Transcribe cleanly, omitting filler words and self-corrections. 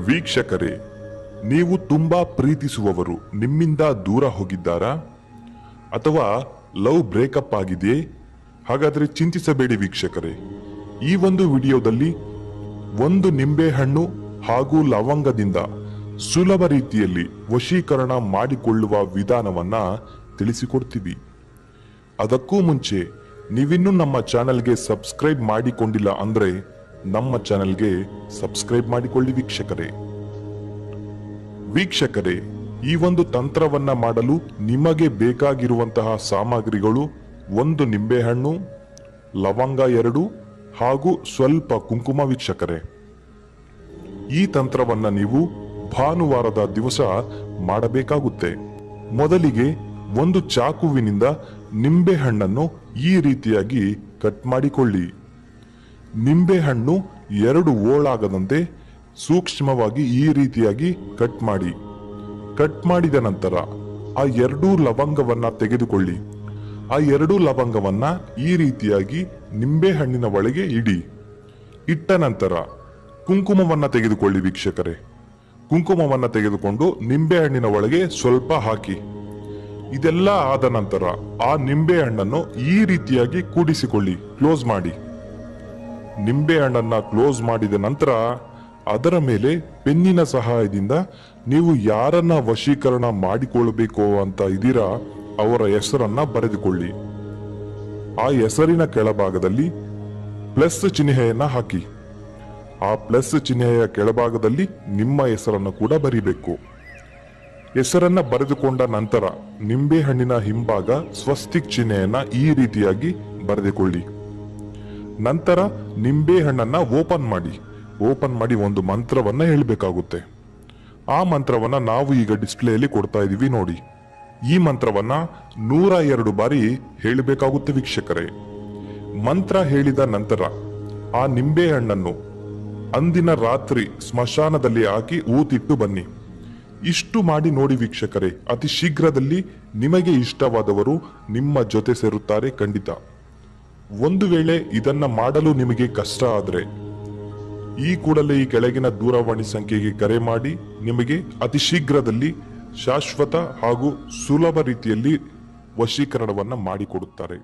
ವೀಕ್ಷಕರೇ, ನೀವು ತುಂಬಾ ಪ್ರೀತಿಸುವವರು ನಿಮ್ಮಿಂದ ದೂರ ಹೋಗಿದ್ದಾರಾ ಅಥವಾ ಲವ್ ಬ್ರೇಕಪ್ ಆಗಿದೆಯೇ? ಹಾಗಾದ್ರೆ ಚಿಂತಿಸಬೇಡಿ ವೀಕ್ಷಕರೇ. ಈ ಒಂದು ವಿಡಿಯೋದಲ್ಲಿ ಒಂದು ನಿಂಬೆಹಣ್ಣು ಹಾಗೂ ಲವಂಗದಿಂದ ಸುಲಭ ರೀತಿಯಲ್ಲಿ ವಶೀಕರಣ ಮಾಡಿಕೊಳ್ಳುವ ವಿಧಾನವನ್ನ ತಿಳಿಸಿಕೊಡ್ತೀವಿ. ಅದಕ್ಕೂ ಮುಂಚೆ ನೀವಿನ್ನೂ ನಮ್ಮ ಚಾನೆಲ್ಗೆ ಸಬ್ಸ್ಕ್ರೈಬ್ ಮಾಡಿಕೊಂಡಿಲ್ಲ ಅಂದ್ರೆ ನಮ್ಮ ಚಾನೆಲ್ಗೆ ಸಬ್ಸ್ಕ್ರೈಬ್ ಮಾಡಿಕೊಳ್ಳಿ ವೀಕ್ಷಕರೇ. ಈ ಒಂದು ತಂತ್ರವನ್ನ ಮಾಡಲು ನಿಮಗೆ ಬೇಕಾಗಿರುವಂತಹ ಸಾಮಗ್ರಿಗಳು: ಒಂದು ನಿಂಬೆಹಣ್ಣು, ಲವಂಗ 2 ಹಾಗೂ ಸ್ವಲ್ಪ ಕುಂಕುಮ. ವೀಕ್ಷಕರೇ, ಈ ತಂತ್ರವನ್ನ ನೀವು ಭಾನುವಾರದ ದಿವಸ ಮಾಡಬೇಕಾಗುತ್ತೆ. ಮೊದಲಿಗೆ ಒಂದು ಚಾಕುವಿನಿಂದ ನಿಂಬೆಹಣ್ಣನ್ನು ಈ ರೀತಿಯಾಗಿ ಕಟ್ ಮಾಡಿಕೊಳ್ಳಿ. ನಿಂಬೆಹಣ್ಣು 2 ಓಳಾಗದಂತೆ ಸೂಕ್ಷ್ಮವಾಗಿ ಈ ರೀತಿಯಾಗಿ ಕಟ್ ಮಾಡಿ. ಕಟ್ ಮಾಡಿದ ನಂತರ ಆ 2 ಲವಂಗವನ್ನ ತೆಗೆದುಕೊಳ್ಳಿ. ಆ 2 ಲವಂಗವನ್ನ ಈ ರೀತಿಯಾಗಿ ನಿಂಬೆಹಣ್ಣಿನ ಒಳಗೆ ಇಡಿ. ಇಟ್ಟ ನಂತರ ಕುಂಕುಮವನ್ನ ತೆಗೆದುಕೊಳ್ಳಿ ವೀಕ್ಷಕರೇ. ಕುಂಕುಮವನ್ನ ತೆಗೆದುಕೊಂಡು ನಿಂಬೆಹಣ್ಣಿನ ಒಳಗೆ ಸ್ವಲ್ಪ ಹಾಕಿ. ಇದೆಲ್ಲ ಆದ ನಂತರ ಆ ನಿಂಬೆಹಣ್ಣನ್ನು ಈ ರೀತಿಯಾಗಿ ಕೂಡಿಸಿಕೊಳ್ಳಿ, ಕ್ಲೋಸ್ ಮಾಡಿ. ನಿಂಬೆಹಣ್ಣನ್ನ ಕ್ಲೋಸ್ ಮಾಡಿದ ನಂತರ ಅದರ ಮೇಲೆ ಪೆನ್ನಿನ ಸಹಾಯದಿಂದ ನೀವು ಯಾರನ್ನ ವಶೀಕರಣ ಮಾಡಿಕೊಳ್ಳಬೇಕು ಅಂತ ಇದ್ದೀರಾ ಅವರ ಹೆಸರನ್ನ ಬರೆದುಕೊಳ್ಳಿ. ಆ ಹೆಸರಿನ ಕೆಳಭಾಗದಲ್ಲಿ ಪ್ಲಸ್ ಚಿಹ್ನೆಯನ್ನ ಹಾಕಿ. ಆ ಪ್ಲಸ್ ಚಿಹ್ನೆಯ ಕೆಳಭಾಗದಲ್ಲಿ ನಿಮ್ಮ ಹೆಸರನ್ನು ಕೂಡ ಬರಿಬೇಕು. ಹೆಸರನ್ನ ಬರೆದುಕೊಂಡ ನಂತರ ನಿಂಬೆಹಣ್ಣಿನ ಹಿಂಭಾಗ ಸ್ವಸ್ತಿಕ್ ಚಿಹ್ನೆಯನ್ನ ಈ ರೀತಿಯಾಗಿ ಬರೆದುಕೊಳ್ಳಿ. ನಂತರ ನಿಂಬೆಹಣ್ಣನ್ನ ಓಪನ್ ಮಾಡಿ ಒಂದು ಮಂತ್ರವನ್ನ ಹೇಳಬೇಕಾಗುತ್ತೆ. ಆ ಮಂತ್ರವನ್ನ ನಾವು ಈಗ ಡಿಸ್ಪ್ಲೇಯಲ್ಲಿ ಕೊಡ್ತಾ ಇದೀವಿ ನೋಡಿ. ಈ ಮಂತ್ರವನ್ನ 102 ಬಾರಿ ಹೇಳಬೇಕಾಗುತ್ತೆ ವೀಕ್ಷಕರೇ. ಮಂತ್ರ ಹೇಳಿದ ನಂತರ ಆ ನಿಂಬೆಹಣ್ಣನ್ನು ಅಂದಿನ ರಾತ್ರಿ ಸ್ಮಶಾನದಲ್ಲಿ ಹಾಕಿ ಊತಿಟ್ಟು ಬನ್ನಿ. ಇಷ್ಟು ಮಾಡಿ ನೋಡಿ ವೀಕ್ಷಕರೇ. ಅತಿ ಶೀಘ್ರದಲ್ಲಿ ನಿಮಗೆ ಇಷ್ಟವಾದವರು ನಿಮ್ಮ ಜೊತೆ ಸೇರುತ್ತಾರೆ ಖಂಡಿತ. ಒಂದು ವೇಳೆ ಇದನ್ನ ಮಾಡಲು ನಿಮಗೆ ಕಷ್ಟ ಆದ್ರೆ ಈ ಕೂಡಲೇ ಈ ಕೆಳಗಿನ ದೂರವಾಣಿ ಸಂಖ್ಯೆಗೆ ಕರೆ ಮಾಡಿ ನಿಮಗೆ ಅತಿ ಶೀಘ್ರದಲ್ಲಿ ಶಾಶ್ವತ ಹಾಗೂ ಸುಲಭ ರೀತಿಯಲ್ಲಿ ವಶೀಕರಣವನ್ನ ಮಾಡಿಕೊಡುತ್ತಾರೆ.